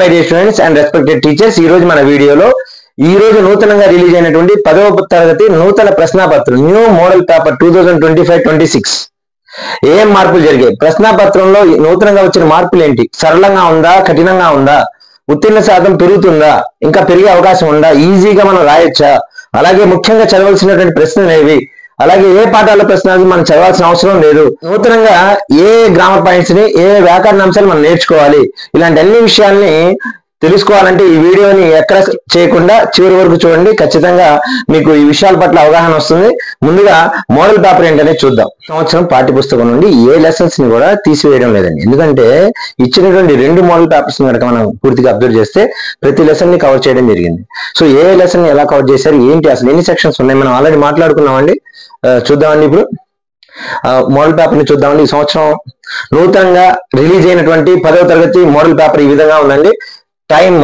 My dear students and respected teachers, ఈ రోజు మన వీడియోలో ఈ రోజు నూతనంగా రిలీజ్ అయినటువంటి 10వ తరగతి నూతన ప్రశ్నాపత్రం న్యూ మోడల్ పేపర్ 2025-26 ఏం మార్పులు జరిగాయి, ప్రశ్నాపత్రంలో నూతనంగా వచ్చిన మార్పులు ఏంటి, సరళంగా ఉందా, కఠినంగా ఉందా, ఉత్తీర్ణ శాతం పెరుగుతుందా, ఇంకా పెరిగే అవకాశం ఉందా, ఈజీగా మనం రాయొచ్చా, అలాగే ముఖ్యంగా చదవాల్సినటువంటి ప్రశ్నలు ఏవి, అలాగే ఏ పాఠాల ప్రశ్నలు మనం చదవాల్సిన అవసరం లేదు, నూతనంగా ఏ గ్రామర్ పాయింట్స్ ని ఏ వ్యాకరణ అంశాలు మనం నేర్చుకోవాలి, ఇలాంటి అన్ని విషయాల్ని తెలుసుకోవాలంటే ఈ వీడియోని ఎక్కడ చేయకుండా చివరి వరకు చూడండి. ఖచ్చితంగా మీకు ఈ విషయాల పట్ల అవగాహన వస్తుంది. ముందుగా మోడల్ పేపర్ ఏంటనే చూద్దాం. సంవత్సరం పాఠ్యపుస్తకం నుండి ఏ లెసన్స్ ని కూడా తీసివేయడం లేదండి. ఎందుకంటే ఇచ్చినటువంటి 2 మోడల్ పేపర్స్ కనుక మనం పూర్తిగా అబ్జర్వ్ చేస్తే ప్రతి లెసన్ ని కవర్ చేయడం జరిగింది. సో ఏ లెసన్ ని ఎలా కవర్ చేశారు, ఏంటి, అసలు ఎన్ని సెక్షన్స్ ఉన్నాయి మనం ఆల్రెడీ మాట్లాడుకున్నామండి. చూద్దామండి. ఇప్పుడు మోడల్ పేపర్ ని చూద్దామండి. ఈ సంవత్సరం నూతనంగా రిలీజ్ అయినటువంటి 10వ తరగతి మోడల్ పేపర్ ఈ విధంగా ఉందండి. టైమ్,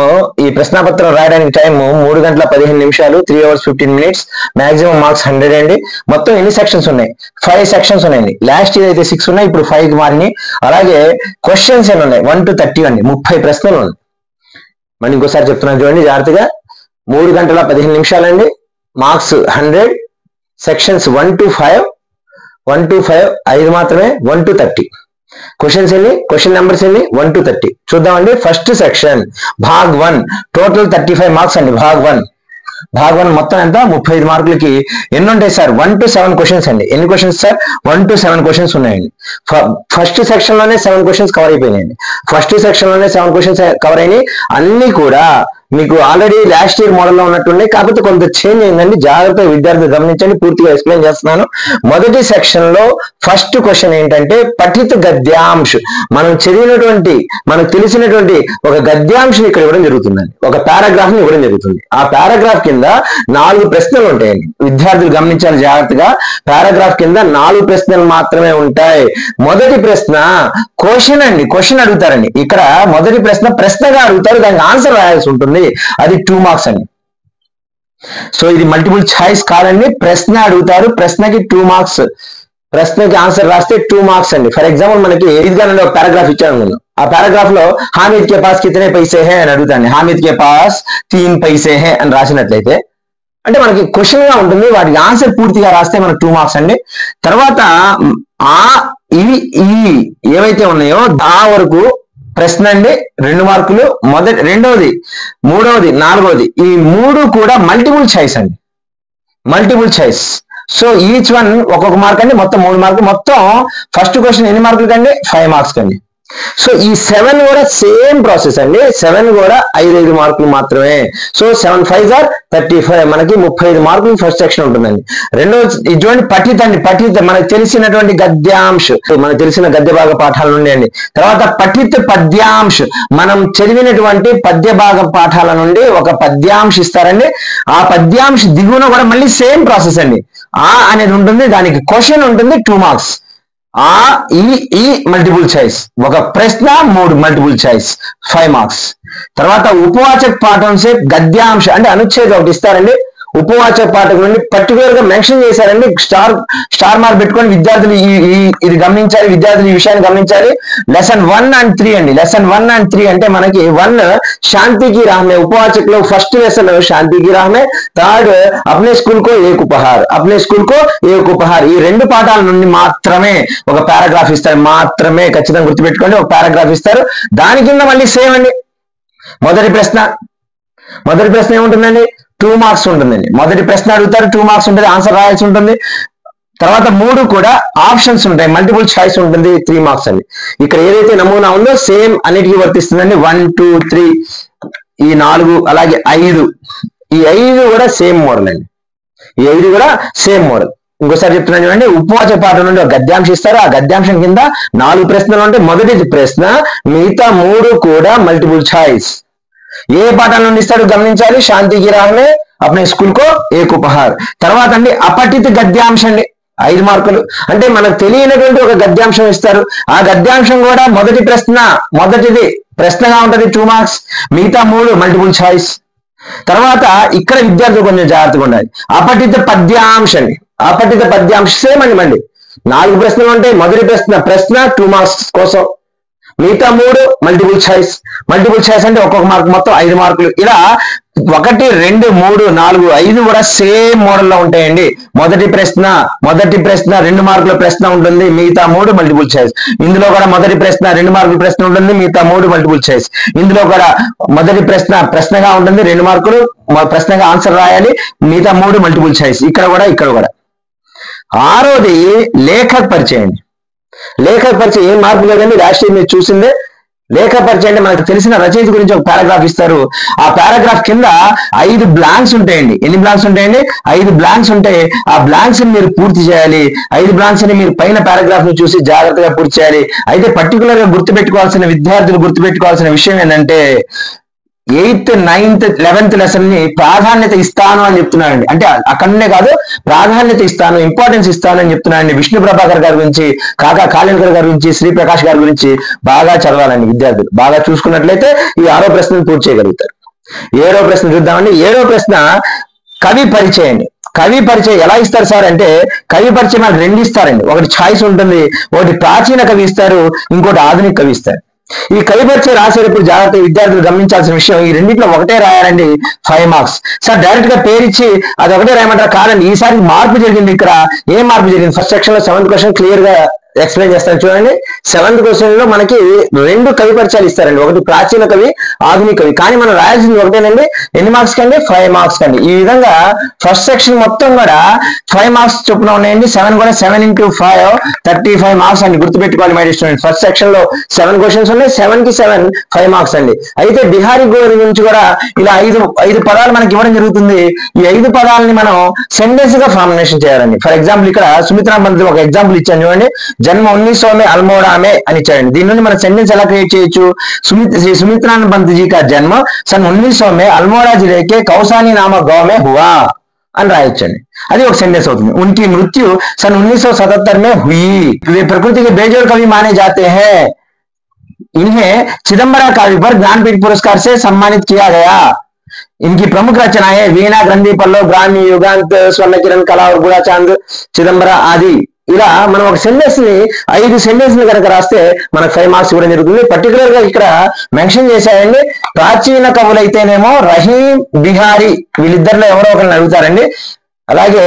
ఈ ప్రశ్నాపత్రం రాయడానికి టైం 3 గంటల 15 నిమిషాలు, 3 hours 15 minutes, మాక్సిమం మార్క్స్ 100 అండి. మొత్తం ఎన్ని సెక్షన్స్ ఉన్నాయి, 5 సెక్షన్స్ ఉన్నాయండి. లాస్ట్ ఇయర్ అయితే 6 ఉన్నాయి, ఇప్పుడు 5 మారినాయి. అలాగే క్వశ్చన్స్ ఎన్ని ఉన్నాయి, 1 to 30 అండి, 30 ప్రశ్నలు ఉన్నాయి. మళ్ళీ ఇంకోసారి చెప్తున్నాను చూడండి జాగ్రత్తగా. 3 గంటల 15 నిమిషాలండి, మార్క్స్ 100, సెక్షన్స్ 1 to 5, 5 మాత్రమే, 1 to 30. క్వశ్చన్స్ ఎన్ని, క్వశ్చన్ నెంబర్స్ ఎన్ని, 1 to 30 చూద్దామండి. ఫస్ట్ సెక్షన్ భాగ్ 1, టోటల్ 35 మార్క్స్ అండి. భాగ్ 1 మొత్తం ఎంత, 35 మార్కులకి ఎన్ని ఉంటాయి సార్, 1 to 7 క్వశ్చన్స్ అండి. ఎన్ని క్వశ్చన్స్ సార్, 1 to 7 క్వశ్చన్స్ ఉన్నాయండి. ఫస్ట్ సెక్షన్ లోనే 7 క్వశ్చన్స్ కవర్ అయిపోయినాయండి. ఫస్ట్ సెక్షన్ లోనే 7 క్వశ్చన్స్ కవర్ అయినాయి. అన్ని కూడా మీకు ఆల్రెడీ లాస్ట్ ఇయర్ మోడల్లో ఉన్నట్టుండే, కాకపోతే కొంత చేంజ్ అయిందండి. జాగ్రత్తగా విద్యార్థులు గమనించండి, పూర్తిగా ఎక్స్ప్లెయిన్ చేస్తున్నాను. మొదటి సెక్షన్ లో ఫస్ట్ క్వశ్చన్ ఏంటంటే పఠిత గద్యాంశ్. మనం చదివినటువంటి, మనకు తెలిసినటువంటి ఒక గద్యాంశం ఇక్కడ ఇవ్వడం జరుగుతుందండి. ఒక పారాగ్రాఫ్ ని ఇవ్వడం జరుగుతుంది. ఆ పారాగ్రాఫ్ కింద 4 ప్రశ్నలు ఉంటాయండి. విద్యార్థులు గమనించాలి జాగ్రత్తగా. పారాగ్రాఫ్ కింద 4 ప్రశ్నలు మాత్రమే ఉంటాయి. మొదటి ప్రశ్న క్వశ్చన్ అండి, క్వశ్చన్ అడుగుతారండి. ఇక్కడ మొదటి ప్రశ్నగా అడుగుతారు, దానికి ఆన్సర్ రాయాల్సి ఉంటుంది. అది 2 మార్క్స్ అండి. సో ఇది మల్టిపుల్ చాయిస్ కాదండి, ప్రశ్న అడుగుతారు, ప్రశ్నకి 2 మార్క్స్, ప్రశ్నకి ఆన్సర్ రాస్తే 2 మార్క్స్ అండి. ఫర్ ఎగ్జాంపుల్ మనకి ఇదిగానండి ఒక పారాగ్రాఫ్ ఇచ్చాను. ఆ పారాగ్రాఫ్ లో హామిద్ కే పాస్ కితనే పైసే హే అని అడుగుతాను. హామిద్ కే పాస్ 3 పైసే హే అని రాసినట్లయితే అంటే మనకి క్వశ్చన్ గా ఉంటుంది, వాటికి ఆన్సర్ పూర్తిగా రాస్తే మనకు 2 మార్క్స్ అండి. తర్వాత ఇవి ఏవైతే ఉన్నాయో ఆ వరకు ప్రశ్న అండి 2 మార్కులు. రెండవది, మూడవది, నాలుగవది, ఈ 3 కూడా మల్టిపుల్ చాయిస్ అండి, multiple choice. So each one ఒక్కొక్క మార్క్ అండి, మొత్తం 3 మార్కులు. మొత్తం ఫస్ట్ క్వశ్చన్ ఎన్ని మార్కులు కండి, 5 మార్క్స్ కండి. సో ఈ 7 కూడా సేమ్ ప్రాసెస్ అండి. 7 కూడా 5 మార్కులు మాత్రమే. సో 7 5s are 35, మనకి 35 మార్కులు ఫస్ట్ సెక్షన్ ఉంటుందండి. రెండోది చూడండి పఠిత అండి. పఠిత మనకు తెలిసినటువంటి గద్యాంశ్, మనకు తెలిసిన గద్య భాగ పాఠాల నుండి అండి. తర్వాత పఠిత పద్యాంశ్, మనం చదివినటువంటి పద్య భాగ పాఠాల నుండి ఒక పద్యాంశ్ ఇస్తారండి. ఆ పద్యాంశ్ దిగువన కూడా మళ్ళీ సేమ్ ప్రాసెస్ అండి. అనేది ఉంటుంది, దానికి క్వశ్చన్ ఉంటుంది, 2 మార్క్స్. ఈ మల్టిపుల్ చాయిస్, ఒక ప్రశ్న 3 మల్టిపుల్ చాయిస్, 5 మార్క్స్. తర్వాత ఉపవాచక పాఠం సే గద్యాంశ అంటే అనుచ్ఛేదం ఒకటి ఇస్తారండి. ఉపవాచక పాఠం నుండి పర్టికులర్ గా మెన్షన్ చేశారండి. స్టార్ మార్క్ పెట్టుకొని విద్యార్థులు ఇది గమనించాలి, విద్యార్థులు ఈ విషయాన్ని గమనించాలి. లెసన్ 1 and 3 అండి. లెసన్ 1 and 3 అంటే మనకి 1 శాంతికి రాహమే, ఉపవాచక్ లో ఫస్ట్ లెసన్ శాంతికి రాహమే, థర్డ్ అప్నే స్కూల్ కో ఏక్ ఉపహార్, అప్నే స్కూల్ కో ఏక్ ఉపహార్. ఈ 2 పాఠాల నుండి మాత్రమే ఒక పారాగ్రాఫ్ ఇస్తారు, మాత్రమే. ఖచ్చితంగా గుర్తుపెట్టుకోండి, ఒక పారాగ్రాఫ్ ఇస్తారు. దాని కింద మళ్ళీ సేమ్ అండి. మొదటి ప్రశ్న ఏముంటుందండి, 2 మార్క్స్ ఉంటుందండి. మొదటి ప్రశ్న అడుగుతారు, 2 మార్క్స్ ఉంటుంది, ఆన్సర్ రాయాల్సి ఉంటుంది. తర్వాత 3 కూడా ఆప్షన్స్ ఉంటాయి, మల్టిపుల్ చాయిస్ ఉంటుంది, 3 మార్క్స్ అండి. ఇక్కడ ఏదైతే నమూనా ఉందో సేమ్ అన్నిటికీ వర్తిస్తుందండి. 1 2 3 ఈ 4 అలాగే 5, ఈ 5 కూడా సేమ్ మోడల్ అండి. ఈ 5 కూడా సేమ్ మోడల్. ఇంకోసారి చెప్తున్నాను చూడండి. ఉపవాచక పాఠం నుండి ఒక గద్యాంశం ఇస్తారు. ఆ గద్యాంశం కింద 4 ప్రశ్నలు ఉంటాయి. మొదటి ప్రశ్న, మిగతా 3 కూడా మల్టిపుల్ చాయిస్. ఏ పాఠాల నుండి ఇస్తాడు గమనించాలి. శాంతికి రాహమే, అప్నే స్కూల్ కో ఏక్ ఉపహార్. తర్వాత అండి అపఠిత గద్యాంశం అండి, 5 మార్కులు. అంటే మనకు తెలియనటువంటి ఒక గద్యాంశం ఇస్తారు. ఆ గద్యాంశం కూడా మొదటిది ప్రశ్నగా ఉంటుంది, 2 మార్క్స్. మిగతా 3 మల్టిపుల్ చాయిస్. తర్వాత ఇక్కడ విద్యార్థులు కొంచెం జాగ్రత్తగా ఉండాలి. అపఠిత పద్యాంశం అండి. అపఠిత పద్యాంశం సేమ్ అండి. మళ్ళీ 4 ప్రశ్నలు ఉంటాయి. మొదటి ప్రశ్న 2 మార్క్స్ కోసం, మిగతా 3 మల్టిపుల్ చాయిస్. మల్టిపుల్ చాయిస్ అంటే ఒక్కొక్క మార్క్ మొత్తం 5 మార్కులు. ఇలా 1, 2, 3, 4, 5 కూడా సేమ్ మోడల్లో ఉంటాయండి. మొదటి ప్రశ్న 2 మార్కుల ప్రశ్న ఉంటుంది, మిగతా 3 మల్టిపుల్ చాయిస్. ఇందులో కూడా మొదటి ప్రశ్న 2 మార్కుల ప్రశ్న ఉంటుంది, మిగతా 3 మల్టిపుల్ చాయిస్. ఇందులో కూడా మొదటి ప్రశ్న ప్రశ్నగా ఉంటుంది, 2 మార్కులు ప్రశ్నగా ఆన్సర్ రాయాలి, మిగతా 3 మల్టిపుల్ చాయిస్. ఇక్కడ కూడా. 6వది లేఖక పరిచయం. లేఖక పరిచయం ఏం మార్పు లేదండి, లాస్ట్ మీరు చూసిందే. లేఖ పరిచయం అంటే మనకు తెలిసిన రచయిత గురించి ఒక పారాగ్రాఫ్ ఇస్తారు. ఆ పారాగ్రాఫ్ కింద 5 బ్లాంక్స్ ఉంటాయండి. ఎన్ని బ్లాంక్స్ ఉంటాయండి? 5 బ్లాంక్స్ ఉంటాయి. ఆ బ్లాంక్స్ ని మీరు పూర్తి చేయాలి. 5 బ్లాంక్స్ ని మీరు పైన పారాగ్రాఫ్ ని చూసి జాగ్రత్తగా పూర్తి చేయాలి. అయితే పర్టికులర్ గా విద్యార్థులు గుర్తుపెట్టుకోవాల్సిన విషయం ఏంటంటే 8th, 9th, 11th లెసన్ ని ప్రాధాన్యత ఇస్తాను అని చెప్తున్నానండి. అంటే అక్కడనే కాదు, ప్రాధాన్యత ఇస్తాను, ఇంపార్టెన్స్ ఇస్తాను అని చెప్తున్నానండి. విష్ణు ప్రభాకర్ గారి గురించి, కాకా కాళేకర్ గారి గురించి, శ్రీప్రకాష్ గారి గురించి బాగా చదవాలండి విద్యార్థులు. బాగా చూసుకున్నట్లయితే ఈ 6వ ప్రశ్నను పూర్తి చేయగలుగుతారు. 7వ ప్రశ్న చూద్దామండి. 7వ ప్రశ్న కవి పరిచయం. కవి పరిచయం ఎలా ఇస్తారు సార్ అంటే, కవి పరిచయం మనకు 2 ఇస్తారండి. ఒకటి ఛాయిస్ ఉంటుంది, ఒకటి ప్రాచీన కవి ఇస్తారు, ఇంకోటి ఆధునిక కవి ఇస్తారు. ఈ కవి పరిచయం రాసేటప్పుడు జాగ్రత్త విద్యార్థులు గమనించాల్సిన విషయం, ఈ రెండింటిలో ఒకటే రాయాలండి, 5 మార్క్స్. సార్ డైరెక్ట్ గా పేరిచ్చి అది ఒకటే రాయమంటారు కాదండి. ఈసారి మార్పు జరిగింది. ఇక్కడ ఏం మార్పు జరిగింది? ఫస్ట్ సెక్షన్ లో 7th క్వశ్చన్ క్లియర్ గా ఎక్స్ప్లెయిన్ చేస్తాను చూడండి. 7th క్వశ్చన్ లో మనకి 2 కవి పరిచయాలు ఇస్తారండి, ఒకటి ప్రాచీన కవి, ఆధునిక కవి. కానీ మనం రాయాల్సింది ఒకటేనండి. ఎన్ని మార్క్స్ కండి? 5 మార్క్స్ కండి. ఈ విధంగా ఫస్ట్ సెక్షన్ మొత్తం కూడా 5 మార్క్స్ చొప్పున ఉన్నాయండి. 7 కూడా 7 into 5 35 మార్క్స్ అండి. గుర్తుపెట్టుకోవాలి my dear student. First section లో 7 క్వశ్చన్స్ ఉన్నాయి, 7 కి 7 5 మార్క్స్ అండి. అయితే బిహారీ గోరి గురించి కూడా ఇలా 5 పదాలు మనకి ఇవ్వడం జరుగుతుంది. ఈ 5 పదాలని మనం సెంటెన్స్ గా ఫార్ములేషన్ చేయాలండి. ఫర్ ఎగ్జాంపుల్ ఇక్కడ సుమిత్రా బంత్ ఒక ఎగ్జాంపుల్ ఇచ్చాను చూడండి. जन्म 1900 में अल्मोड़ा में అని ఇచ్చారండి. దీని నుండి మనం సెంటెన్స్ ఎలా క్రియేట్ చేయొచ్చు? श्री सुमित्रा पंत जी का जन्म सन 1900 में अल्मोड़ा जिले के कौसानी नामक गांव में हुआ అని రాయొచ్చండి. అది ఒక సెంటెన్స్ అవుతుంది. उनकी मृत्यु सन 1977 में हुई. वे प्रकृति के बेजोड़ कवि माने जाते हैं. इन्हें चिदंबरा काव्य पर ज्ञानपीठ पुरस्कार से सम्मानित किया गया. इनकी प्रमुख रचनाएं वीणा, ग्रंथि, पल्लव, ब्राह्मी, युगांत, स्वर्ण किरण, कला और गुड़ा चांद, चिदंबरा आदि. ఇలా మనం ఒక సెంటెన్స్ ని 5 సెంటెన్స్ ని కనుక రాస్తే మనకు 5 మార్క్స్ ఇవ్వడం జరుగుతుంది. పర్టికులర్ గా ఇక్కడ మెన్షన్ చేశారండి. ప్రాచీన కవులైతేనేమో రహీం, బిహారీ వీళ్ళిద్దరిలో ఎవరో ఒకరిని అడుగుతారండి. అలాగే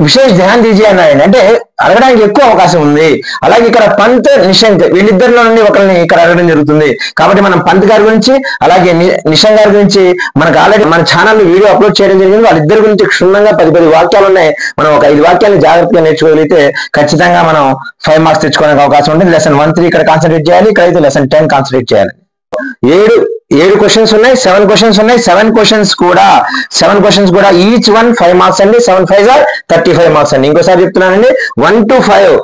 విశేష ధ్యాన్ దీజీ అన్నారండి. అంటే అడగడానికి ఎక్కువ అవకాశం ఉంది. అలాగే ఇక్కడ పంత్, నిశంక్ వీళ్ళిద్దరిలో నుండి ఒకరిని ఇక్కడ అడగడం జరుగుతుంది. కాబట్టి మనం పంత్ గారి గురించి అలాగే నిశంక్ గారి గురించి మనకు ఆల్రెడీ మన ఛానల్ వీడియో అప్లోడ్ చేయడం జరిగింది. వాళ్ళిద్దరి గురించి క్షుణ్ణంగా 10 వాక్యాలు ఉన్నాయి. మనం ఒక 5 వాక్యాలను జాగ్రత్తగా నేర్చుకోగలిగితే ఖచ్చితంగా మనం 5 మార్క్స్ తెచ్చుకోవడానికి అవకాశం ఉంటుంది. లెసన్ 1-3 ఇక్కడ కాన్సన్ట్రేట్ చేయాలి. ఇక్కడైతే లెసన్ 10 కాన్సన్ట్రేట్ చేయాలి. 7 క్వశ్చన్స్ ఉన్నాయి, 7 క్వశ్చన్స్ ఉన్నాయి. 7 క్వశ్చన్స్ కూడా ఈచ్ 1 5 మార్క్స్ అండి. 7 5 are 35 మార్క్స్ అండి. ఇంకోసారి చెప్తున్నానండి. 1 to 5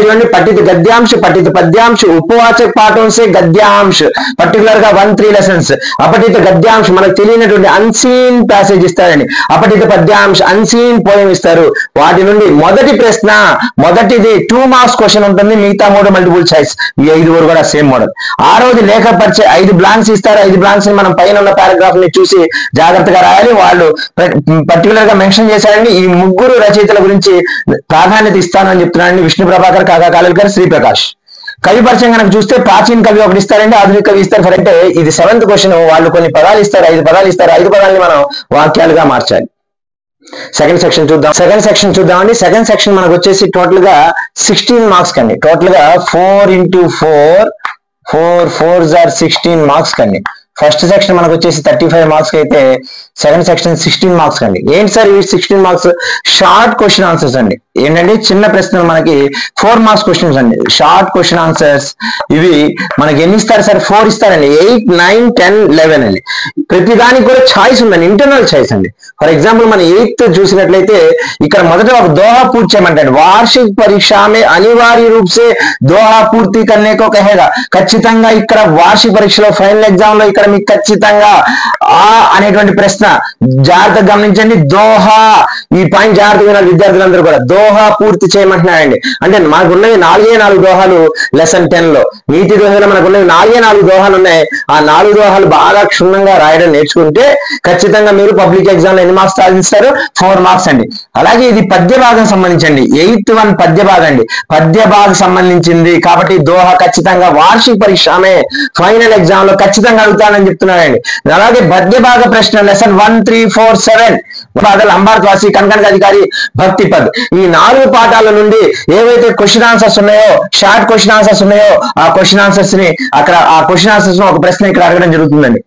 చూడండి. పఠిత గద్యాంశ, పఠిత పద్యాంశ, ఉపవాచక పాఠం సే గద్యాంశ. పర్టికులర్ గా 1-3 లెసన్స్. అపఠిత గద్యాంశ మనకు తెలియనటువంటి అన్సీన్ ప్యాసేజ్ ఇస్తారండి. అపఠిత పద్యాంశ అన్సీన్ పోయం ఇస్తారు. వాటి నుండి మొదటి ప్రశ్న, మొదటిది 2 మార్క్స్ క్వశ్చన్ ఉంటుంది, మిగతా 3 మల్టిపుల్ చాయిస్. ఈ 5 కూడా సేమ్ మోడల్. 6వది లేఖ పరిచయం. 5 బ్లాంక్స్ ఇస్తారు. 5 బ్లాంక్స్ ని మనం పైన ఉన్న పారాగ్రాఫ్ ని చూసి జాగ్రత్తగా రాయాలి. వాళ్ళు పర్టికులర్ గా మెన్షన్ చేశారండి. ఈ 3 రచయితల గురించి ప్రాధాన్యత ఇస్తానని చెప్తున్నారండి. విష్ణు ప్రభాకర్, కాకా కాళేకర్, శ్రీప్రకాష్. కవి పరిచయం కనుక చూస్తే ప్రాచీన కవి ఒకటి ఇస్తారండి, ఆధునిక కవి ఇస్తారు. అంటే ఇది 7th క్వశ్చన్. వాళ్ళు కొన్ని పదాలు ఇస్తారు, 5 పదాలు ఇస్తారు. 5 పదాలని మనం వాక్యాలుగా మార్చాలి. సెకండ్ సెక్షన్ చూద్దామండి. సెకండ్ సెక్షన్ మనకు వచ్చేసి టోటల్ గా 16 మార్క్స్ కండి. టోటల్ గా 4 into 4 4 are 16 మార్క్స్ కండి. ఫస్ట్ సెక్షన్ మనకు వచ్చేసి 35 మార్క్స్ అయితే సెకండ్ సెక్షన్ 16 మార్క్స్ కండి. ఏంటి సార్ ఈ 16 మార్క్స్? షార్ట్ క్వశ్చన్ ఆన్సర్స్ అండి. ఏంటంటే చిన్న ప్రశ్నలు మనకి 4 మార్క్స్ క్వశ్చన్స్ అండి. షార్ట్ క్వశ్చన్ ఆన్సర్స్ ఇవి మనకి ఎన్ని ఇస్తారు సార్? 4 ఇస్తారండి. 8, 9, 10, 11 అండి. ప్రతి దానికి కూడా ఛాయిస్ ఉందండి, ఇంటర్నల్ ఛాయిస్ అండి. ఫర్ ఎగ్జాంపుల్ మన 8th చూసినట్లయితే ఇక్కడ మొదట ఒక దోహా పూర్తి చేయమంటాడు. వార్షిక పరీక్ష మే అనివార్య రూప్ సే దోహా పూర్తి కర్నే కో కహేగా. ఖచ్చితంగా ఇక్కడ వార్షిక పరీక్షలో ఫైనల్ ఎగ్జామ్ లో ఇక్కడ ఇక్కడ మీకు ఖచ్చితంగా ఆ అనేటువంటి ప్రశ్న జాగ్రత్తగా గమనించండి. దోహా, ఈ పాయింట్ జాగ్రత్తగా విద్యార్థులందరూ కూడా దోహా పూర్తి చేయమంటున్నారండి. అంటే మనకు ఉన్నవి 4 దోహాలు లెసన్ 10 లో. నీతి దోహలో మనకు ఉన్నవి 4 దోహాలు ఉన్నాయి. ఆ 4 దోహాలు బాగా క్షుణ్ణంగా రాయడం నేర్చుకుంటే ఖచ్చితంగా మీరు పబ్లిక్ ఎగ్జామ్ లో ఎన్ని మార్క్స్ సాధిస్తారు? 4 మార్క్స్ అండి. అలాగే ఇది పద్య భాగం సంబంధించండి. 8th 1 పద్య భాగం అండి. పద్య భాగం సంబంధించింది కాబట్టి దోహా ఖచ్చితంగా వార్షిక పరీక్ష ఆమె ఫైనల్ ఎగ్జామ్ లో ఖచ్చితంగా అడుగుతానని చెప్తున్నారండి. అలాగే పద్య భాగ ప్రశ్న లెసన్ 1, 3, 4, 7 అంబార్త్ వాసి, కనకన్ అధికారి, భక్తి పద్, ఈ 4 పాఠాల నుండి ఏవైతే క్వశ్చన్ ఆన్సర్స్ ఉన్నాయో, షార్ట్ క్వశ్చన్ ఆన్సర్స్ ఉన్నాయో, ఆ క్వశ్చన్ ఆన్సర్స్ ని అక్కడ ఆ క్వశ్చన్ ఆన్సర్స్ ఒక ప్రశ్న ఇక్కడ అడగడం జరుగుతుందండి.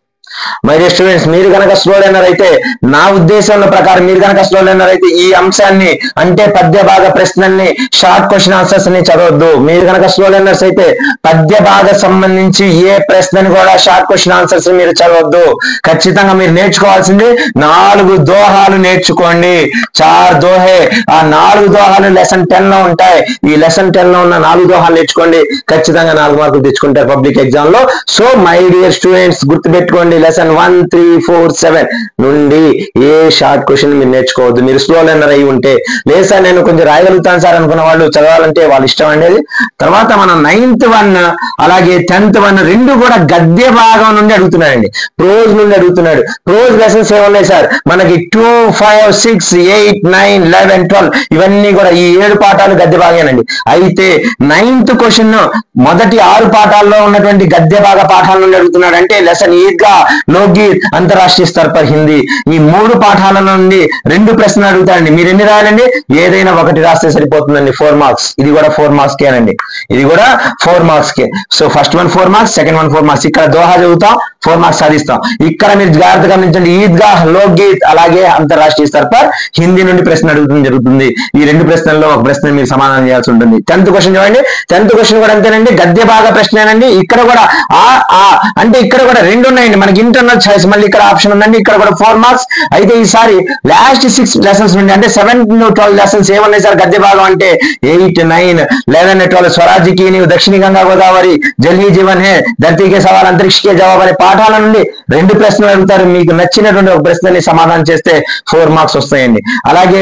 మై డియర్ స్టూడెంట్స్, మీరు కనుక స్లో లెర్నర్ అయితే, నా ఉద్దేశంలో ప్రకారం మీరు కనుక స్లో లెర్నర్ అయితే ఈ అంశాన్ని అంటే పద్య భాగ ప్రశ్నల్ని, షార్ట్ క్వశ్చన్ ఆన్సర్స్ ని చదవద్దు. మీరు కనుక స్లో లెర్నర్స్ అయితే పద్య భాగ సంబంధించి ఏ ప్రశ్నని కూడా షార్ట్ క్వశ్చన్ ఆన్సర్స్ మీరు చదవద్దు. ఖచ్చితంగా మీరు నేర్చుకోవాల్సింది 4 దోహాలు నేర్చుకోండి. 4 దోహే, ఆ 4 దోహాలు లెసన్ 10 లో ఉంటాయి. ఈ లెసన్ 10 లో ఉన్న 4 దోహాలు నేర్చుకోండి. ఖచ్చితంగా 4 మార్కులు తెచ్చుకుంటారు పబ్లిక్ ఎగ్జామ్ లో. సో మై డియర్ స్టూడెంట్స్, గుర్తుపెట్టుకోండి, లెసన్ 1, 3, 4, 7 నుండి ఏ షార్ట్ క్వశ్చన్ మీరు నేర్చుకోవద్దు. మీరు స్లో లెర్నర్ అయి ఉంటే. లేదు సార్ నేను కొంచెం రాయగలుగుతాను సార్ అనుకున్న వాళ్ళు చదవాలంటే వాళ్ళ ఇష్టం అనేది. తర్వాత మనం 9th 1 అలాగే 10th 1 రెండు కూడా గద్య భాగం నుండి అడుగుతున్నాడండి. ప్రోజ్ నుండి అడుగుతున్నాడు. ప్రోజ్ లెసన్స్ ఏమున్నాయి సార్? మనకి 2, 5, 6, 8, 9, 11, 12 ఇవన్నీ కూడా ఈ 7 పాఠాలు గద్య భాగేనండి. అయితే 9th క్వశ్చన్ మొదటి 6 పాఠాల్లో ఉన్నటువంటి గద్య భాగ పాఠాల నుండి అడుగుతున్నాడు. అంటే లెసన్ 8 గా లోక్గీత్, అంతర్రాష్ట్రీయ స్థర్ పర్ హిందీ, ఈ 3 పాఠాల నుండి 2 ప్రశ్నలు అడుగుతారండి. మీరు ఎన్ని రాయాలండి? ఏదైనా ఒకటి రాస్తే సరిపోతుందండి. 4 మార్క్స్. ఇది కూడా 4 మార్క్స్ కేనండి. ఇది కూడా 4 మార్క్స్ కే. So first 1 4 marks, second 1 4 marks. ఇక్కడ దోహా చదువుతాం, 4 మార్క్స్ సాధిస్తాం. ఇక్కడ మీరు జాగ్రత్తగా గమనించండి. ఈద్గాహ్, లోక్గీత్ అలాగే అంతర్రాష్ట్రీయ స్థర్ పర్ హిందీ నుండి ప్రశ్న అడుగుతుంది జరుగుతుంది. ఈ 2 ప్రశ్నల్లో ఒక ప్రశ్న మీరు సమాధానం చేయాల్సి ఉంటుంది. 10th క్వశ్చన్ చూడండి. 10th క్వశ్చన్ కూడా అంతేనండి, గద్య భాగ ప్రశ్నేనండి. ఇక్కడ కూడా అంటే ఇక్కడ కూడా 2 ఉన్నాయండి మనకి. ఇంటర్నల్ చాయిస్ మళ్ళీ ఇక్కడ ఆప్షన్ ఉందండి. ఇక్కడ కూడా 4 మార్క్స్. అయితే ఈసారి లాస్ట్ 6 లెసన్స్ నుండి అంటే 7 to 12 లెసన్స్ ఏమన్నాయి సార్ గద్య భాగం అంటే? 8, 9, 11, 12 స్వరాజ్య की नींव, दक्षिणी गंगा गोदावरी, जल ही जीवन है, धरती के सवाल, अंतरिक्ष के जवाब అనే పాఠాల నుండి 2 ప్రశ్నలు అడుగుతారు. మీకు నచ్చినటువంటి ఒక ప్రశ్నని సమాధానం చేస్తే 4 మార్క్స్ వస్తాయండి. అలాగే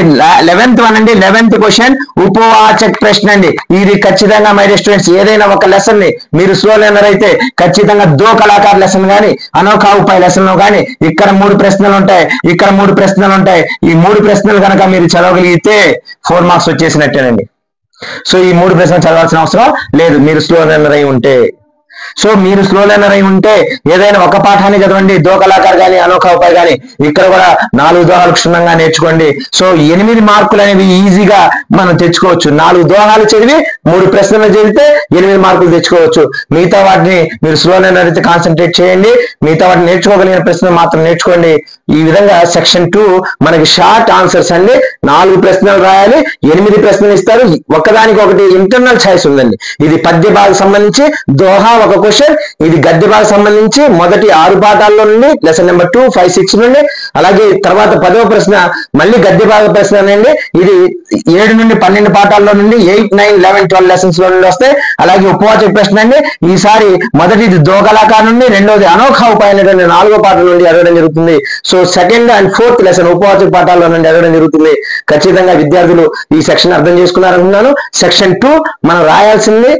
11th 1 అండి. 11th క్వశ్చన్ ఉపవాచక ప్రశ్న అండి. ఇది ఖచ్చితంగా మై డియర్ స్టూడెంట్స్ ఏదైనా ఒక లెసన్ ని మీరు స్లో లెర్నర్ అయితే ఖచ్చితంగా దో కళాకార్ లెసన్ గానీ, అనోఖా ఉపాయ్ లెసన్ లో కానీ ఇక్కడ 3 ప్రశ్నలు ఉంటాయి, ఇక్కడ 3 ప్రశ్నలు ఉంటాయి. ఈ 3 ప్రశ్నలు కనుక మీరు చదవగలిగితే 4 మార్క్స్ వచ్చేసినట్టేనండి. సో ఈ 3 ప్రశ్నలు చదవాల్సిన అవసరం లేదు మీరు స్లో లెర్నర్ అయి ఉంటే. సో మీరు స్లో లెర్నర్ అయి ఉంటే ఏదైనా ఒక పాఠాన్ని చదవండి. దో కళాకార్ కానీ, అనోఖా ఉపాయ్ కానీ. ఇక్కడ కూడా 4 దోహాలు క్షుణ్ణంగా నేర్చుకోండి. సో 8 మార్కులు అనేవి ఈజీగా మనం తెచ్చుకోవచ్చు. 4 దోహాలు చదివి 3 ప్రశ్నలు చదివితే 8 మార్కులు తెచ్చుకోవచ్చు. మిగతా వాటిని మీరు స్లో లెర్నర్ అయితే కాన్సన్ట్రేట్ చేయండి. మిగతా వాటిని నేర్చుకోగలిగిన ప్రశ్నలు మాత్రం నేర్చుకోండి. ఈ విధంగా సెక్షన్ 2 మనకి షార్ట్ ఆన్సర్స్ అండి. 4 ప్రశ్నలు రాయాలి, 8 ప్రశ్నలు ఇస్తారు. ఒకదానికి ఒకటి ఇంటర్నల్ చాయిస్ ఉందండి. ఇది పద్య భాగ సంబంధించి దోహా ఒక క్వశ్చన్, ఇది గద్య భాగ సంబంధించి మొదటి 6 పాఠాల్లో నుండి లెసన్ నెంబర్ 2, 5, 6 నుండి. అలాగే తర్వాత 10వ ప్రశ్న మళ్ళీ గద్య భాగ ప్రశ్న అండి. ఇది 7 నుండి 12 పాఠాల్లో నుండి 8, 9, 11, 12 లెసన్స్ లో నుండి వస్తాయి. అలాగే ఉపవాచక ప్రశ్న అండి. ఈసారి మొదటిది దో కళాకార్ నుండి, రెండోది అనోఖా ఉపాయ్ అనేటువంటి 4వ పాఠం నుండి అడగడం జరుగుతుంది. So 2nd and 4th lesson ఉపవాచక పాఠాల్లో నుండి అడగడం జరుగుతుంది. ఖచ్చితంగా విద్యార్థులు ఈ సెక్షన్ అర్థం చేసుకున్నారనుకున్నాను. సెక్షన్ 2 మనం రాయాల్సింది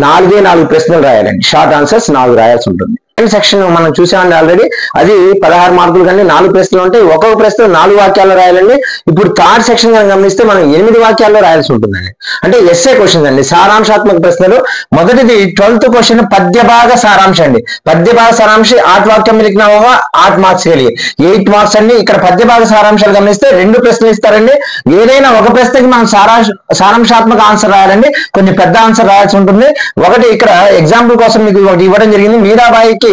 4 ప్రశ్నలు రాయాలండి. షార్ట్ ఆన్సర్స్ 4 రాయాల్సి ఉంటుంది. సెక్షన్ మనం చూసామండి ఆల్రెడీ. అది 16 మార్కులు కానీ 4 ప్రశ్నలు ఉంటాయి. ఒక్కొక్క ప్రశ్న 4 వాక్యాల్లో రాయాలండి. ఇప్పుడు 3rd సెక్షన్ గమనిస్తే మనం 8 వాక్యాల్లో రాయాల్సి ఉంటుందండి. అంటే ఎస్ఏ క్వశ్చన్స్ అండి, సారాంశాత్మక ప్రశ్నలు. మొదటిది 12th క్వశ్చన్ పద్య భాగ సారాంశం అండి. పద్య భాగ సారాంశ 8 వాక్యం लिखना होगा, 8 మార్క్స్ के लिए 8 మార్క్స్ అండి. ఇక్కడ పద్య భాగ సారాంశాలు గమనిస్తే 2 ప్రశ్నలు ఇస్తారండి. ఏదైనా ఒక ప్రశ్నకి మనం సారాంశాత్మక ఆన్సర్ రాయాలండి. కొంచెం పెద్ద ఆన్సర్ రాయాల్సి ఉంటుంది. ఒకటి ఇక్కడ ఎగ్జాంపుల్ కోసం మీకు ఒకటి ఇవ్వడం జరిగింది. మీరాబాయికి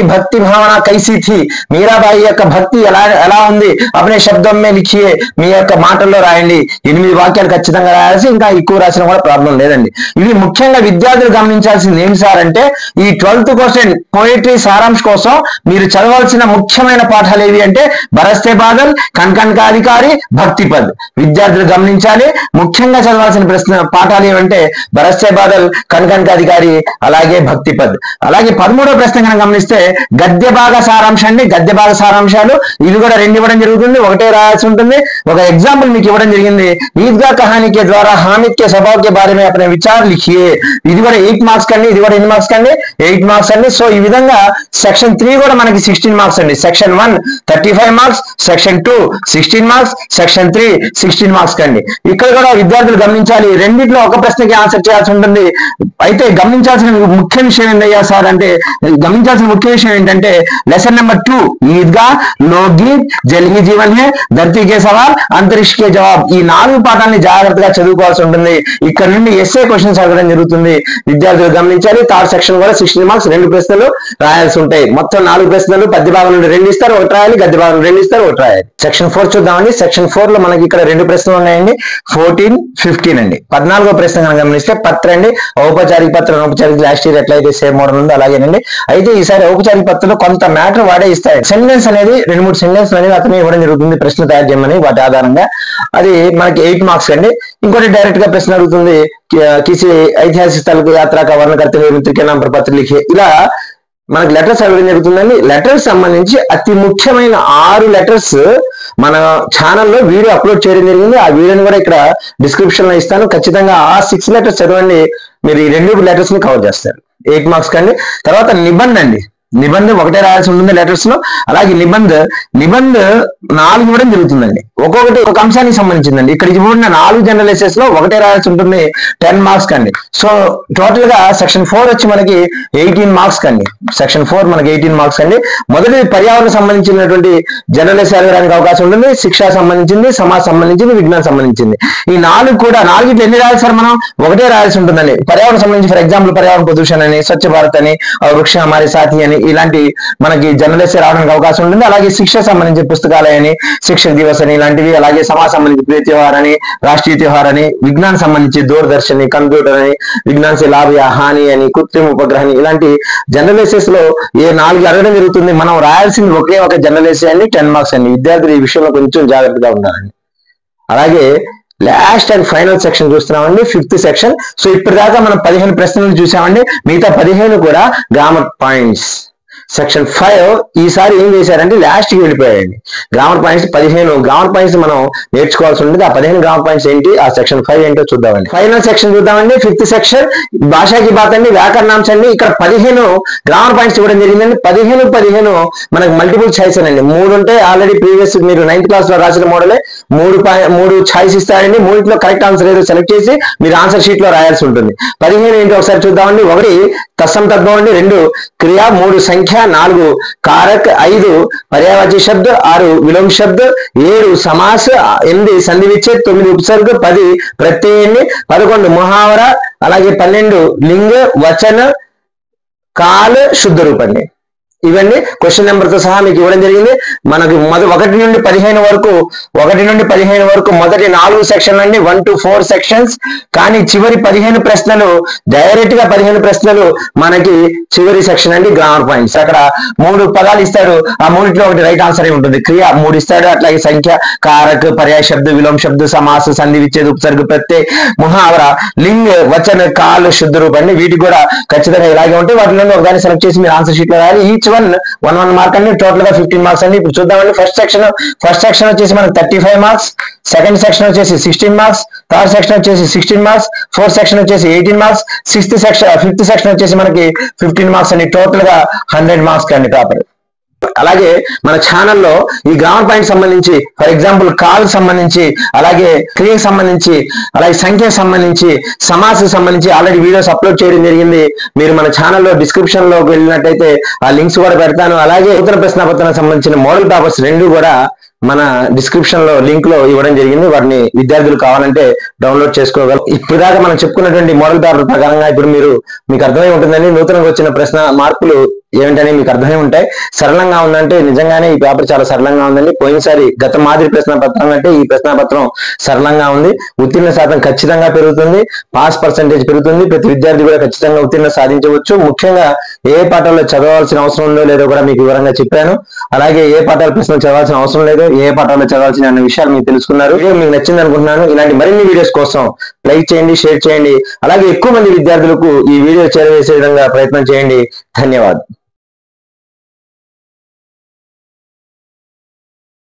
భక్తి భావన కైసీ థీ. మీరాబాయి యొక్క భక్తి ఎలా ఉంది అప్నే శబ్దం మే లిఖియే. మీ యొక్క మాటల్లో రాయండి. 8 వాక్యాలు ఖచ్చితంగా రాయాల్సి, ఇంకా ఎక్కువ రాసినా కూడా ప్రాబ్లం లేదండి. ఇవి ముఖ్యంగా విద్యార్థులు గమనించాల్సింది ఏంటి సార్ అంటే, ఈ 12th క్వశ్చన్ పోయిటరీ సారాంశ్ కోసం మీరు చదవాల్సిన ముఖ్యమైన పాఠాలు ఏవి అంటే బరస్తే బాదల్, కన్కన్ కా అధికారి, భక్తి పద్. విద్యార్థులు గమనించాలి. ముఖ్యంగా చదవాల్సిన పాఠాలు ఏమంటే బరస్తే బాదల్, కన్కన్ కా అధికారి అలాగే భక్తి పద్. అలాగే 13వ ప్రశ్న కనుక గమనిస్తే గద్య భాగ సారాంశం అండి, గద్య భాగ సారాంశాలు ఇవి కూడా 2 ఇవ్వడం జరుగుతుంది, ఒకటే రాయాల్సి ఉంటుంది. ఒక ఎగ్జాంపుల్ మీకు ఇవ్వడం జరిగింది, ఈద్గా కహానీ కే ద్వారా హామిద్ కే స్వభావ్ కే బారే మే అప్నే విచార్ లిఖియే. ఇది కూడా 8 మార్క్స్ కండి, ఇది కూడా ఎన్ని మార్క్స్ కండి 8 మార్క్స్ అండి. సో ఈ విధంగా సెక్షన్ 3 కూడా మనకి 16 మార్క్స్ అండి. Section 1 35 marks, section 2 16 marks, section 3 16 marks కండి. ఇక్కడ కూడా విద్యార్థులు గమనించాలి, రెండిట్లో ఒక ప్రశ్నకి ఆన్సర్ చేయాల్సి ఉంటుంది. అయితే గమనించాల్సిన ముఖ్య విషయం ఏంటయ్యా సార్ అంటే, గమనించాల్సిన ముఖ్య విషయం ఏంటంటే లెసన్ నెంబర్ 2 ఈద్గా, లోక్గీత్, జల్ హీ జీవన్ హే, ధర్తీ కే సవాల్, అంతరిక్ష కే జవాబ్, ఈ 4 పాఠాన్ని జాగ్రత్తగా చదువుకోవాల్సి ఉంటుంది. ఇక్కడ నుండి ఎస్ఏ క్వశ్చన్స్ అడగడం జరుగుతుంది, విద్యార్థులు గమనించాలి. థర్డ్ సెక్షన్ కూడా 16 మార్క్స్, 2 ప్రశ్నలు రాయాల్సి ఉంటాయి. మొత్తం 4 ప్రశ్నలు, పద్య భాగం నుండి 2 ఇస్తారు, 1 రాయాలి, గద్య భాగం 2 ఇస్తారు, 1 రాయాలి. సెక్షన్ 4 చూద్దామండి. సెక్షన్ 4 లో మనకి ఇక్కడ 2 ప్రశ్నలు ఉన్నాయండి, 14, 15 అండి. 14వ ప్రశ్న కనుక గమనిస్తే పత్ర అండి, ఔపచారిక పత్ర అనౌపచారిక లాస్ట్ ఇయర్ ఎట్లయితే సేమ్ మోడల్ ఉందో అలాగేనండి. అయితే ఈసారి ఔపచారిక పత్రంలో కొంత మ్యాటర్ వాడే ఇస్తాయి. సెంటెన్స్ అనేది 2-3 సెంటెన్స్ అనేది అతను ఇవ్వడం జరుగుతుంది, ప్రశ్న తయారు చేయమని. వాటి ఆధారంగా అది మనకి 8 మార్క్స్ అండి. ఇంకోటి డైరెక్ట్ గా ప్రశ్న అడుగుతుంది, కిసి ఐతిహాసిక స్థలకు యాత్ర కా వర్ణకర్త మిత్ర కే నామ్ పర్ పత్ర లిఖే. ఇలా మనకి లెటర్స్ అడగడం జరుగుతుందండి. లెటర్స్ సంబంధించి అతి ముఖ్యమైన 6 లెటర్స్ మన ఛానల్లో వీడియో అప్లోడ్ చేయడం జరిగింది. ఆ వీడియోని కూడా ఇక్కడ డిస్క్రిప్షన్ లో ఇస్తాను. ఖచ్చితంగా ఆ 6 లెటర్స్ చదవండి, మీరు ఈ 2 లెటర్స్ ని కవర్ చేస్తారు. 8 మార్క్స్ కండి. తర్వాత నిబంధ అండి, నిబంధ ఒకటే రాయాల్సి ఉంటుంది లెటర్స్ లో. అలాగే నిబంధ 4 ఇవ్వడం జరుగుతుందండి, ఒక్కొక్కటి ఒక అంశానికి సంబంధించిందండి. ఇక్కడ ఇవ్వబడిన 4 జనరల్ ఎస్సెస్ లో ఒకటే రాయాల్సి ఉంటుంది, 10 మార్క్స్ కండి. సో టోటల్ గా సెక్షన్ 4 వచ్చి మనకి 18 మార్క్స్ కండి. సెక్షన్ 4 మనకి 18 మార్క్స్ అండి. మొదటి పర్యావరణ సంబంధించినటువంటి జనరల్ ఎస్సే అడగడానికి అవకాశం ఉంటుంది, శిక్ష సంబంధించింది, సమాజ్ సంబంధించింది, విజ్ఞానం సంబంధించింది. ఈ 4 కూడా 4 ఎన్ని రాయాలి సార్ మనం? ఒకటే రాయాల్సి ఉంటుందండి. పర్యావరణ సంబంధించి ఫర్ ఎగ్జాంపుల్ పర్యావరణ ప్రదూషణ అని, స్వచ్ఛ భారత్ అని, వృక్ష హమారీ సాథీ అని, ఇలాంటి మనకి జనరల్ ఎస్సే రావడానికి అవకాశం ఉంటుంది. అలాగే శిక్ష సంబంధించి పుస్తకాలయని, శిక్షక దివస్ అని ఇలాంటివి, అలాగే సమాజ్ సంబంధించి ప్రియ త్యోహార్ అని, రాష్ట్రీయ త్యోహార్ అని, విజ్ఞానం సంబంధించి దూరదర్శన్, కంప్యూటర్ అని, విజ్ఞాన్ సే లాభ యా హాని అని, కృత్రిమ ఉపగ్రహం, ఇలాంటి జనరల్ ఎస్సెస్ లో ఏ 4 అడగడం జరుగుతుంది. మనం రాయాల్సింది ఒకే ఒక జనరల్ ఎస్సే అండి, 10 మార్క్స్ అండి. విద్యార్థులు ఈ విషయంలో కొంచెం జాగ్రత్తగా ఉండాలండి. అలాగే లాస్ట్ అండ్ ఫైనల్ సెక్షన్ చూస్తున్నామండి, 5th సెక్షన్. సో ఇప్పటిదాకా మనం 15 ప్రశ్నలు చూసామండి, మిగతా 15 కూడా గ్రామర్ పాయింట్స్. సెక్షన్ 5 ఈసారి ఏం చేశారంటే లాస్ట్ కి వెళ్ళిపోయాయండి. గ్రామర్ పాయింట్స్ 15 గ్రామర్ పాయింట్స్ మనం నేర్చుకోవాల్సి ఉంటుంది. ఆ 15 గ్రామర్ పాయింట్స్ ఏంటి, ఆ సెక్షన్ 5 ఏంటో చూద్దామండి. ఫైనల్ సెక్షన్ చూద్దామండి, 5th సెక్షన్ భాషాకి బాత్ అండి, వ్యాకరణాంశ అండి. ఇక్కడ 15 గ్రామర్ పాయింట్స్ ఇవ్వడం జరిగిందండి. 15 మనకు మల్టిపుల్ చాయిస్ అండి. 3 ఉంటాయి ఆల్రెడీ, ప్రీవియస్ మీరు 9th క్లాస్ లో రాసిన మోడలే. 3 చాయిస్ ఇస్తారండి, 3లో కరెక్ట్ ఆన్సర్ ఏదో సెలెక్ట్ చేసి మీరు ఆన్సర్ షీట్ లో రాయాల్సి ఉంటుంది. 15 ఏంటో ఒకసారి చూద్దామండి. 1 తత్సం తద్భవం అండి, 2 క్రియా, 3 సంఖ్య, 4 कारक, 5 पर्यायवाची शब्द, 6 विलोम शब्द, 7 समास, 8 संधि विच्छेद, 9 उपसर्ग, 10 प्रत्यय, 11 मुहावरा, అలాగే 12 లింగ, వచన, కాల, శుద్ధ రూపండి. ఇవన్నీ క్వశ్చన్ నెంబర్ తో సహా మీకు ఇవ్వడం జరిగింది. మనకు 1 నుండి 15 వరకు మొదటి 4 సెక్షన్లు అండి, 1 to 4 సెక్షన్స్. కానీ చివరి 15 ప్రశ్నలు డైరెక్ట్ గా 15 ప్రశ్నలు మనకి చివరి సెక్షన్ అండి, గ్రామర్ పాయింట్స్. అక్కడ 3 పదాలు ఇస్తాడు, ఆ 3లో ఒకటి రైట్ ఆన్సర్ ఉంటుంది. క్రియ 3 ఇస్తాడు, అట్లాగే సంఖ్య, కారక్, పర్యాయ శబ్ద, విలోమ శబ్ద, సమాస, సంధి విచ్ఛేద, ఉపసర్గ, ప్రత్యయ, ముహావర, లింగ, వచన, కాల, శుద్ధ రూపండి. వీటికి కూడా ఖచ్చితంగా ఇలాగే ఉంటాయి. వాటిలో ఒకదాన్ని సెలెక్ట్ చేసి మీరు ఆన్సర్ షీట్ లో రాయాలి. ఈచ్ 1 మార్క్ అండి, టోటల్ గా 15 మార్క్స్ అండి. ఇప్పుడు చూద్దామండి. ఫస్ట్ సెక్షన్ వచ్చేసి మనకి 35 మార్క్స్, సెకండ్ సెక్షన్ వచ్చేసి 16 మార్క్స్, థర్డ్ సెక్షన్ వచ్చేసి 16 మార్క్స్, ఫోర్త్ సెక్షన్ వచ్చేసి 18 మార్క్స్, ఫిఫ్త్ సెక్షన్ వచ్చేసి మనకి 15 మార్క్స్ అండి. టోటల్ గా 100 మార్క్స్ అండి టాపర్. అలాగే మన ఛానల్లో ఈ గ్రామర్ పాయింట్ సంబంధించి ఫర్ ఎగ్జాంపుల్ కాల్ సంబంధించి, అలాగే క్రియకు సంబంధించి, అలాగే సంఖ్యకు సంబంధించి, సమాసకు సంబంధించి ఆల్రెడీ వీడియోస్ అప్లోడ్ చేయడం జరిగింది. మీరు మన ఛానల్లో డిస్క్రిప్షన్ లోకి వెళ్ళినట్టయితే ఆ లింక్స్ కూడా పెడతాను. అలాగే ఉత్తర ప్రశ్నాపత్రానికి సంబంధించిన మోడల్ పేపర్స్ 2 కూడా మన డిస్క్రిప్షన్ లో లింక్ లో ఇవ్వడం జరిగింది. వాటిని విద్యార్థులు కావాలంటే డౌన్లోడ్ చేసుకోగలరు. ఇప్పుడు దాకా మనం చెప్పుకున్నటువంటి మోడల్ పేపర్ ప్రకారంగా ఇప్పుడు మీకు అర్థమై ఉంటుందండి. నూతనంగా వచ్చిన ప్రశ్న మార్పులు ఏమిటని మీకు అర్థమై ఉంటాయి. సరళంగా ఉందంటే నిజంగానే ఈ పేపర్ చాలా సరళంగా ఉందండి. పోయినసారి గత మాదిరి ప్రశ్న పత్రం అంటే ఈ ప్రశ్న పత్రం సరళంగా ఉంది. ఉత్తీర్ణ శాతం ఖచ్చితంగా పెరుగుతుంది, పాస్ పర్సెంటేజ్ పెరుగుతుంది. ప్రతి విద్యార్థి కూడా ఖచ్చితంగా ఉత్తీర్ణ సాధించవచ్చు. ముఖ్యంగా ఏ పాఠాల్లో చదవాల్సిన అవసరం ఉందో లేదో కూడా మీకు వివరంగా చెప్పాను. అలాగే ఏ పాఠాల ప్రశ్నలు చదవాల్సిన అవసరం లేదు, ఏ పాఠాల్లో చదవాల్సిన అన్న విషయాలు మీకు తెలుసుకున్నారు. మీకు నచ్చింది అనుకుంటున్నాను. ఇలాంటి మరిన్ని వీడియోస్ కోసం లైక్ చేయండి, షేర్ చేయండి. అలాగే ఎక్కువ మంది విద్యార్థులకు ఈ వీడియో చేరవేసే విధంగా ప్రయత్నం చేయండి. ధన్యవాదాలు.